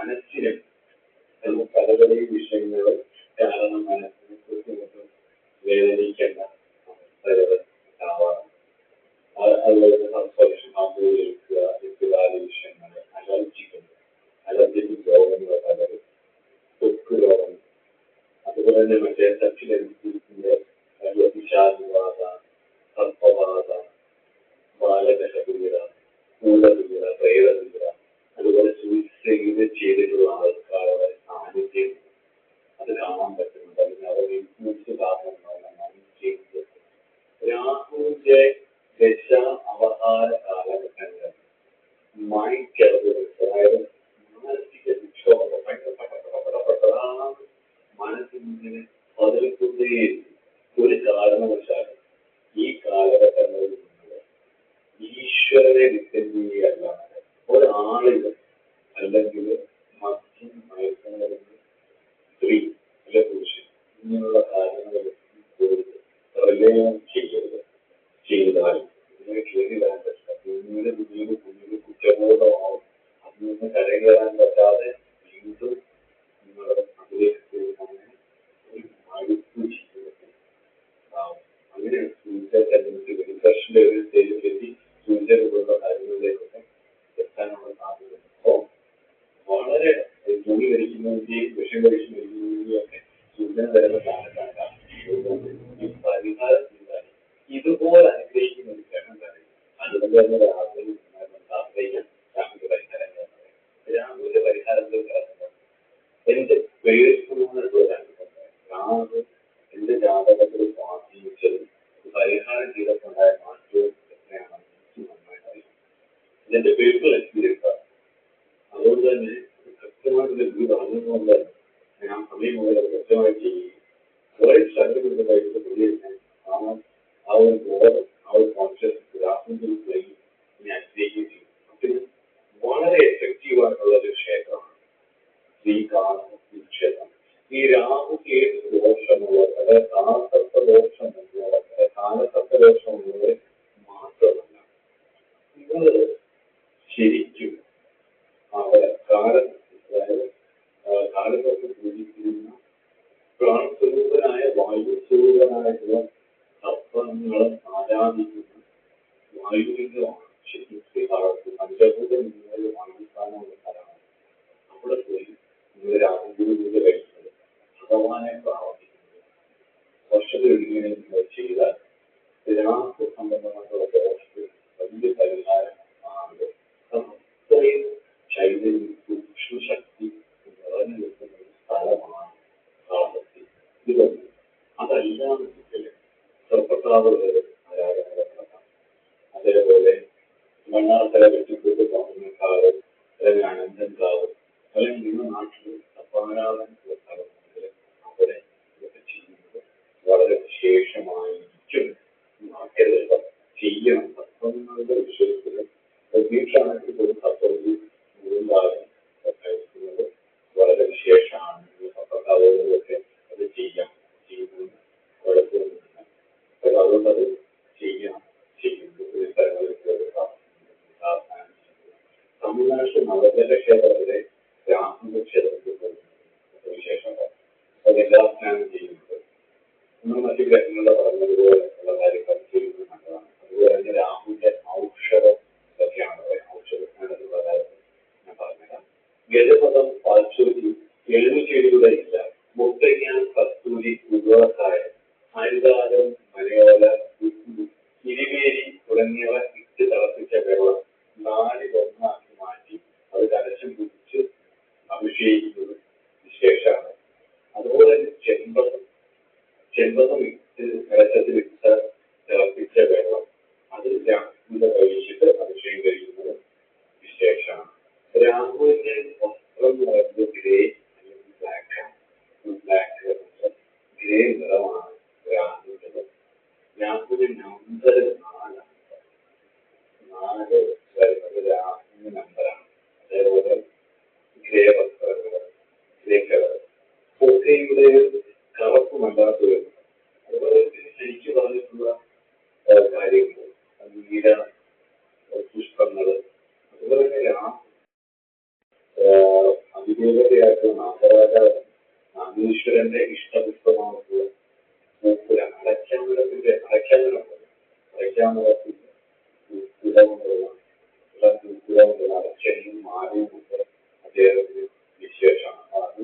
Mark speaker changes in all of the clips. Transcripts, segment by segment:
Speaker 1: മനസ്സിനും പലപല വിഷയങ്ങൾ കാരണം മനസ്സിനെ കുറിച്ച് വേദനിക്കേണ്ട അവസ്ഥകൾ ഉണ്ടാവാറുണ്ട്. അതുപോലെ സംസ്പർശമാകുക വിഷയങ്ങൾ, അലർജിക് രോഗങ്ങൾ പലരും, ത്വക്ക് രോഗങ്ങൾ, അതുപോലെ തന്നെ മറ്റേ സച്ചിന്റെ വിഷാദബാധ, സർപ്പബാധ, ബാലകശപീഠ, മൂലപീഠ, പ്രേതപീഠ, അതുപോലെ സൂയിസൈഡ് ചെയ്തിട്ടുള്ള ആൾക്കാരുടെ സാന്നിധ്യം അത് കാണാൻ പറ്റുന്നുണ്ട്. അല്ലെങ്കിൽ അവർ ഇൻഫ്ലുവൻസ് കാരണമാണ് ചെയ്യുന്നത്. രാഹുവിന്റെ ദശ അവഹാര കാലഘട്ടങ്ങളിൽ മൈൻഡ്, അതായത് മാനസിക വിക്ഷോഭം മനസ്സിനെ പതിൽക്കുന്നേ ഒരു കാരണവശാലും ഈ കാലഘട്ടങ്ങളിൽ നിന്ന് ഈശ്വരനെ ഡിപ്പെൻഡ് ചെയ്യുകയല്ലാതെ ഒരാളിന് അല്ലെങ്കിൽ മദ്യം, മയക്കുമരുന്ന്, സ്ത്രീ അല്ല പുരുഷൻ ഇങ്ങനെയുള്ള കാര്യങ്ങളിൽ റിലയം ചെയ്യരുത്. ചെയ്താൽ ഇതിനെ കയറി വരാൻ പറ്റില്ല. പിന്നീട് കുറ്റബോധമാവും. അതിൽ നിന്ന് കരകയറാൻ പറ്റാതെ വീണ്ടും നിങ്ങൾ അതിലേക്ക് പോകുന്ന ഒരു മടുപ്പ് ജീവിതത്തിൽ ഉണ്ടാവും. അങ്ങനെ സൂയിസൈഡ് ടെൻഡൻസി, ഡിപ്രഷന്റെ ഒരു സ്റ്റേജിലെത്തി സൂയിസൈഡ് പോലുള്ള കാര്യങ്ങളിലേക്കൊക്കെ എത്താനുള്ള സാധ്യത. അപ്പോൾ വളരെ തുണി കഴിക്കുന്നതിന്റെയും വിഷം കഴിക്കുന്നതിന്റെയും ഒക്കെ സൂചന തരുന്ന കാലത്താണ് ഈ പരിഹാരം ചെയ്താൽ ഇതുപോലെ അനുഗ്രഹിക്കുന്ന ഒരു ഗ്രഹം തന്നെ. അതുകൊണ്ട് തന്നെ ആഗ്രഹിക്കാൻ രാഹുവിന്റെ പരിഹാരം രാഹുവിന്റെ പരിഹാരത്തിൽ കിടക്കുന്നത് എന്റെ പേഴ്സണൽ രാഹു എന്റെ ജാതകത്തിൽ സ്വാധീനിച്ചതും പരിഹാരം ചെയ്തിട്ടുണ്ടായ മാറ്റവും എത്രയാണെന്ന് എനിക്ക് നന്നായിട്ട് അറിയാം. ഇതെന്റെ പേഴ്സണൽ എക്സ്പീരിയൻസ് ആണ്. അതുകൊണ്ട് തന്നെ കൃത്യമായിട്ട് ഇത് അറിഞ്ഞുകൊണ്ട് ഞാൻ സമയം മുതൽ അത് കൃത്യമായി ചെയ്യുകയും വളരെ ശ്രദ്ധപ്പെടുന്നതായിട്ട് പുള്ളിയെ ആ ഒരു ബോധം, ആ ഒരു കോൺഷ്യസ് രാഹുവിന്റെ ഒരു പ്ലെയിൻ ഞാൻ അനുഗ്രഹിക്കുകയും ചെയ്യും. അതിന് വളരെ എഫക്റ്റീവായിട്ടുള്ള ഒരു ക്ഷേത്രമാണ് ശ്രീകാളഹസ്തി ക്ഷേത്രം. ഈ രാഹുക്ക് ഏത് ദോഷമുള്ളത്, അതായത് കാലസർപ്പദോഷമുള്ളവർ, കാലസർപ്പദോഷമുള്ളവർ മാത്രമല്ല, നിങ്ങൾ ശരിക്കും അവിടെ അതായത് കാലസർപ്പ് പൂജിക്കുന്ന പ്രാണസ്വരൂപനായ വായുസ്വരൂപനായിട്ടുള്ള സർപ്പങ്ങളും ആരാധിക്കുന്ന വായുലിംഗമാണ് ശരിക്കും ശ്രീകാളഹസ്തി. പഞ്ചഭൂതം നിങ്ങളുടെ വായുസ്ഥാനമുള്ള സ്ഥലമാണ്. അവിടെ പോയി നിങ്ങൾ രാഹുപൂജ കഴിക്കുന്നത്, ഭഗവാനെ പ്രാർത്ഥിക്കുന്നത്, വർഷത്തിലൊരിക്കലും നിങ്ങൾ ചെയ്താൽ രാഹു സംബന്ധമായിട്ടുള്ള ദോഷത്തിൽ വലിയ പരിഹാരം ആണ്. അത്രയും ചൈതന്യം, സൂക്ഷ്മശക്തി നിറഞ്ഞു നിൽക്കുന്ന ഒരു സ്ഥലമാണ് കാളഹസ്തി. ഇതൊന്നും അതല്ലാതെ സർപ്പക്കാവ് ആരാധന നടത്താം. അതേപോലെ മണ്ണാർക്കര വെട്ടിക്കൂട്ട് പൗർണ്ണക്കാവ്, അല്ലെങ്കിൽ അനന്തൻകാവ്, അല്ലെങ്കിൽ നിങ്ങളുടെ നാട്ടിൽ സപ്പാരാധന സ്ഥലമുണ്ടെങ്കിൽ അവിടെ ഇതൊക്കെ ചെയ്യുന്നത് വളരെ വിശേഷമായിരിക്കും. മാറ്റരുത്, ചെയ്യണം. തത്വങ്ങളുടെ വിഷയത്തിൽ പ്രതീക്ഷാണെങ്കിൽ പോലും തത്വത്തിൽ കൂടുതലായും കഴിക്കുന്നത് വളരെ വിശേഷമാണ്. സർപ്പക്കാവുകളിലൊക്കെ അത് ചെയ്യാം, ചെയ്യുന്നത് കുഴപ്പമൊന്നുമില്ല. അതുകൊണ്ടത് ചെയ്യണം, ചെയ്യുന്നത് ഒരു സ്ഥലങ്ങളിൽ തമിഴ്നാട്ടിൽ നവഗ്രഹ ക്ഷേത്രത്തിലെ രാഹുവിന്റെ ക്ഷേത്രത്തിൽ പോകുന്നത് വിശേഷമാണ്. അതെല്ലാ സ്നാനം ചെയ്യുന്നത് നമ്മൾ മറ്റു ഗ്രഹങ്ങളുടെ പറഞ്ഞതുപോലെ ഉള്ള കാര്യങ്ങൾ ചെയ്യുന്നത് നല്ലതാണ്. അതുപോലെ തന്നെ രാഹുവിന്റെ ഔഷധം ഇതൊക്കെയാണ് ഔഷധ സ്നാനത്തിലുള്ള കാര്യങ്ങൾ ഞാൻ പറഞ്ഞുതരാം. ഗജപദം, പാൽച്ചോരി, എഴുചെടിയുടെ ഇല്ല, മുത്തങ്ങ, കസ്തൂരി, കുരുവക്കായ, ഹരിതാരം, മലയോല, ഇരുവേരി തുടങ്ങിയവ ഇട്ട് തിളപ്പിച്ച വെള്ളം നാലിലൊന്നാക്കി മാറ്റി അത് കലശം കുടിച്ച് അഭിഷേകിക്കുന്നത് വിശേഷമാണ്. അതുപോലെ തന്നെ ചെമ്പകം ഇട്ട് കലശത്തിലിട്ട് തിളപ്പിച്ച വെള്ളം അത് രാഹുവിന്റെ കഴിച്ചിട്ട് അഭിഷേകം കഴിക്കുന്നത് വിശേഷമാണ്. രാഹുവിന്റെ വസ്ത്രം എന്ന് പറയുന്നത് ഗ്രേ അല്ലെങ്കിൽ ബ്ലാക്കാണ്. ഗ്രേ നിറമാണ് രാഹുവിൻ്റെ. രാഹുവിന്റെ നമ്പർ 4 വരുന്നത് രാഹുവിന്റെ നമ്പറാണ്. അതേപോലെ ഗ്രേ വസ്ത്രങ്ങൾ, ഗ്രേ കളർ, പുകയുടെ കറുപ്പുമല്ലാത്ത വരുന്നത്. അതുപോലെ ശരിക്കും പറഞ്ഞിട്ടുള്ള കാര്യങ്ങൾ, നീല പുഷ്പങ്ങൾ, അതുപോലെ തന്നെ അധികം അതിദേവതയായിട്ടുള്ള നാഗരാജാവ് നാഗേശ്വരന്റെ ഇഷ്ടപുഷ്പമായിട്ടുള്ള പൂക്കുല അടയ്ക്കാമരത്തിന്റെ പൂക്കുലകൊണ്ടുള്ള അടച്ചയും മാലയും ഒക്കെ അദ്ദേഹത്തിന് വിശേഷമാണ്. അത്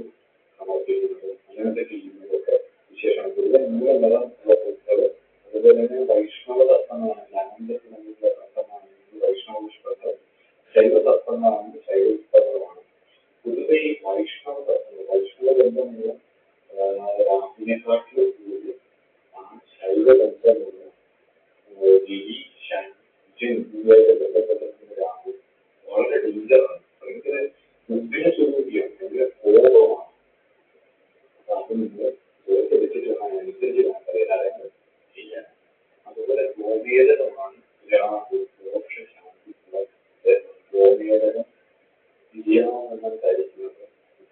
Speaker 1: സമർപ്പിക്കുന്നത് അങ്ങനത്തെ ചെയ്യുന്നതൊക്കെ വിശേഷമാണ്. കൂടുതൽ മൂലനിറം ഉള്ള പൂക്കൾ, അതുപോലെ തന്നെ വൈഷ്ണവ തത്വങ്ങളാണെങ്കിൽ അനന്തത്തിൽ നിന്നുള്ള തത്വമാണെങ്കിൽ വൈഷ്ണവ പുഷ്പങ്ങൾ, ശൈവ തത്വങ്ങളാണെങ്കിൽ ശൈവ പുഷ്പങ്ങളുമാണ്. പൊതുവെ ഈ വൈഷ്ണവ തത്വങ്ങൾ വൈഷ്ണവ ബന്ധമുള്ള രാഹുവിനെക്കാട്ടിലും കൂടുതൽ ആ ശൈവ ബന്ധമുള്ള രവി ശനിയുമായിട്ട് ബന്ധപ്പെട്ടിരിക്കുന്ന രാഹു വളരെ ഡേഞ്ചറാണ്. ഭയങ്കര ഉഗ്ര സ്വരൂപിയാണ്, ഭയങ്കര കോപമാണ്. അത് നിങ്ങൾ ഓർത്തെടുത്തിട്ട് അനുസരിച്ച് കാര്യങ്ങൾ ചെയ്യാൻ. അതുപോലെ ഗോമേതകമാണ് രാഹു മോക്ഷ ശാന്തി ഗോമേതകം ചെയ്യാമെന്നാണ് ധരിക്കുന്നത്.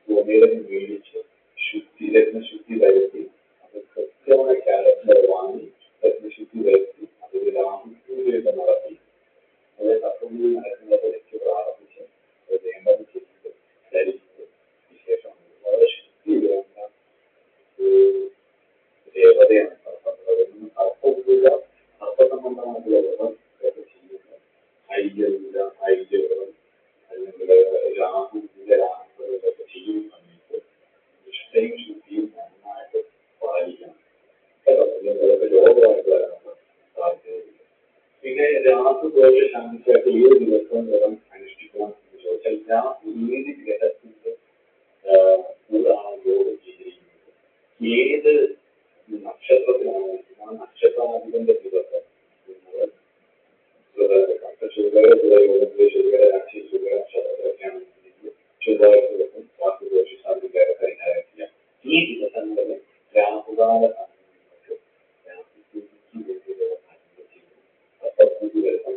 Speaker 1: ഗോമേതകം മേടിച്ച് ശുദ്ധി വരുത്തി അത് കൃത്യമായ കാലത്തിൽ വാങ്ങി ശുദ്ധി വരുത്തി അതിൽ രാഹുപൂജയൊക്കെ നടത്തി അത് തത്വങ്ങളിൽ നടക്കുന്നത് വെച്ച് പ്രാർത്ഥിച്ച് വേണ്ടത് ചെയ്ത് ധരിച്ചത് വിശേഷമാണ്. വളരെ ശുദ്ധി വേണ്ട ദേവതയാണ് സർപ്പപൂജ, സർപ്പസംബന്ധമായിട്ടുള്ള വ്രതം ഇതൊക്കെ ചെയ്യുന്നത്. ഐര്യവ്രതം അല്ലെങ്കിൽ രാഹുപൂജ ഇതൊക്കെ ചെയ്യുന്ന സമയത്ത് നിഷ്ഠയും ശുദ്ധിയും നന്നായിട്ട് പാലിക്കണം. രോഗമായിട്ട് വരാനുള്ള സാധ്യതയില്ല. പിന്നെ രാഹു ദോഷ ശാന്തിക്കായിട്ട് ഏത് ദിവസവും വ്രതം അനുഷ്ഠിക്കണം എന്ന് ചോദിച്ചാൽ രാഹു ഏത് ഗ്രഹത്തിന്റെ കൂടാണ് യോഗം ചെയ്തിരിക്കുന്നത്, ഏത് നക്ഷത്രത്തിലാണ് ആ നക്ഷത്രാധിപന്റെ ദിവസം നിങ്ങൾ ശുഭകര യോഗത്തിൽ ശുഭകര രാശി ശുഭ നക്ഷത്രത്തിലൊക്കെയാണ് ചൊവ്വാഴ്ച ദിവസം രാഹുദോഷ ശാന്തിക്കാരെ പരിഹാരം ചെയ്യാം. ഈ ദിവസങ്ങളിൽ രാഹുകാല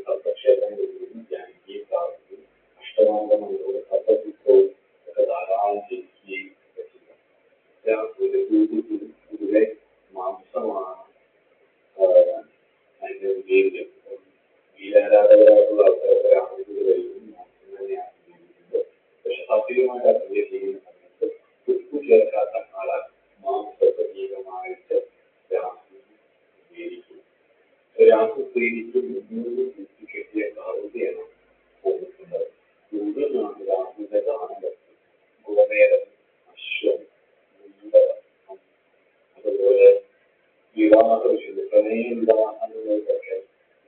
Speaker 1: സപ്തക്ഷേത്രങ്ങളിൽ ധ്യാനിക്കുകയും പ്രാർത്ഥിക്കുകയും അഷ്ടമാംഗങ്ങളോട് സപ്തസൂത്രവും ഒക്കെ ധാരാളം ചെയ്യുകയും ഒക്കെ ചെയ്യാം. രാഹുവിന്റെ പൂജയ്ക്കും ഇതിലെ മാംസമാണ് അതിന്റെ ഉപയോഗിക്കുന്നത്. വീരാരാധകരായിട്ടുള്ള ആൾക്കാർക്ക് രാഹുവിന്റെ കഴിയും മാംസം തന്നെയാണ് ഉപയോഗിക്കുന്നത്. പക്ഷെ സൗകര്യമായിട്ട് അപ്ലൈ ചെയ്യുന്ന സമയത്ത് ഉപ്പ് ചേർക്കാത്ത ആളാൽ മാംസസജീവമായിട്ട് രാഹു ഉപയോഗിക്കും. രാഹു പ്രീതിക്ക് 300 കുത്തി കെട്ടിയ കാവുകയാണ് കൊടുക്കുന്നത്. കൂടുതലാണ് രാഹുവിന്റെ ദാനം. ഗോമേതം, അശ്വം, അതുപോലെ വിവാഹ വിഷയത്തിൽ പ്രണയ വിവാഹങ്ങളിലൊക്കെ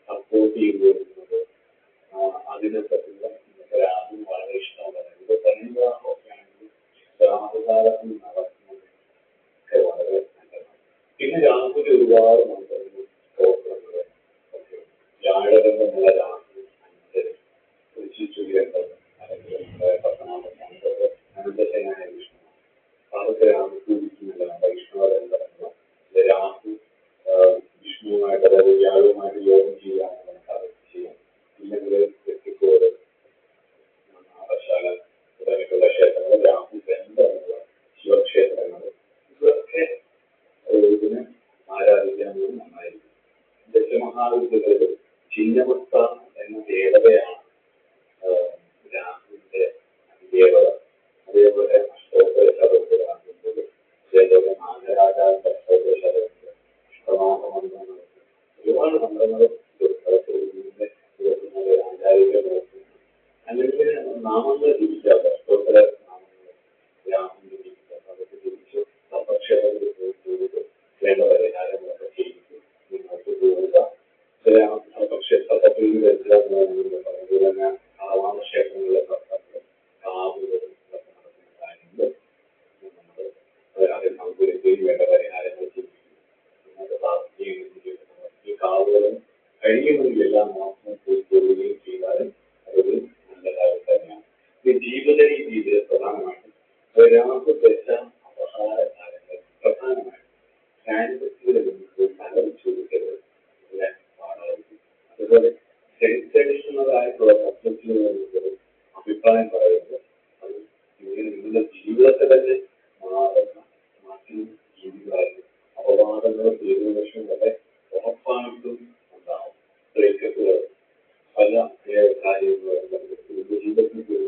Speaker 1: സപ്പോർട്ട് ചെയ്തു വരുന്നത് അതിനൊക്കെയുള്ള രാഹു വളരെ ഇഷ്ടമാണ്. ഇത് പ്രണയ വിവാഹമൊക്കെ ആണെങ്കിൽ രാഹുകാലത്തിൽ നടക്കുന്നത് ഒക്കെ വളരെ നല്ലതാണ്. പിന്നെ രാഹുവിന്റെ ഒരുപാട് മന്ത്രങ്ങൾ സ്തോത്രങ്ങൾ ഒക്കെ വ്യാഴബന്ധമുള്ള രാഹു ഗ്രന്ഥം അല്ലെങ്കിൽ പത്മനാഭ അനന്തസേനായ വിഷ്ണു അതൊക്കെ രാഹു പൂജിക്കുന്നില്ല. വൈഷ്ണവ ബന്ധമുള്ള രാഹു വിഷ്ണുവുമായിട്ട് അതായത് വ്യാഴവുമായിട്ട് യോഗം ചെയ്യാനുള്ള അതൊക്കെ ചെയ്യാം. ഇല്ലെങ്കിൽ തെറ്റിക്കോട് നാഗശാല തുടങ്ങിയിട്ടുള്ള ക്ഷേത്രങ്ങൾ രാഹു ബന്ധമുള്ള ശിവക്ഷേത്രങ്ങൾ ഇതൊക്കെ ഇതിന് ആരാധിക്കാവുന്നത് നന്നായിരിക്കും. ദശമഹാവിദ്യകളിൽ ചിന്നമസ്ത എന്ന ദേവതയാണ് രാഹുവിന്റെ ദേവത. അതേപോലെ അഷ്ടോത്തര ശതമുണ്ട്, അതേപോലെ നാഗരാജാവിന്റെ അഷ്ടോത്തര ശതമുണ്ട്, അഷ്ടനാമ മന്ത്രങ്ങളുണ്ട്. ഒരുപാട് മന്ത്രങ്ങൾ ആചാര്യരുടെ അല്ലെങ്കിൽ നാമങ്ങൾ തിരിച്ചാൽ അഷ്ടോത്തര നാമങ്ങൾ രാഹുവിന്റെ തിരിച്ചാൽ അതൊക്കെ തിരിച്ച് സപ്തക്ഷേത്രങ്ങളിൽ പോയിട്ട് വേണ്ട പരിഹാരങ്ങളൊക്കെ ചെയ്തിട്ട് നിങ്ങൾക്ക് പോവുക. സപ്തക്ഷേത്രത്തിൽ അതുപോലെ തന്നെ ആവാമ ക്ഷേത്രങ്ങളിലെ കാവുകളും ഇതൊക്കെ നടക്കുന്ന കാര്യങ്ങൾ നമ്മൾ അതിൽ പങ്കുവയ്ക്കുകയും വേണ്ട പരിഹാരങ്ങൾ ചെയ്യുകയും നിങ്ങൾക്ക് പ്രാർത്ഥിക്കുകയും ഈ കാവുകളും കഴിയുമെങ്കിൽ എല്ലാ മാസവും പോയി പോവുകയും ചെയ്താലും അതൊരു നല്ല കാര്യം തന്നെയാണ്. ഈ ജീവിത രീതിയിൽ പ്രധാനമായിട്ടും രാഹു ദശ അപഹാര കാലങ്ങൾ പ്രധാനമായിട്ടും ഫാൻറ്റസികളിൽ തല ചോദിക്കരുത് പാടായിരിക്കും. അതുപോലെ സെൻസേഷണലായിട്ടുള്ള സബ്ജക്റ്റുകൾ അഭിപ്രായം പറയുക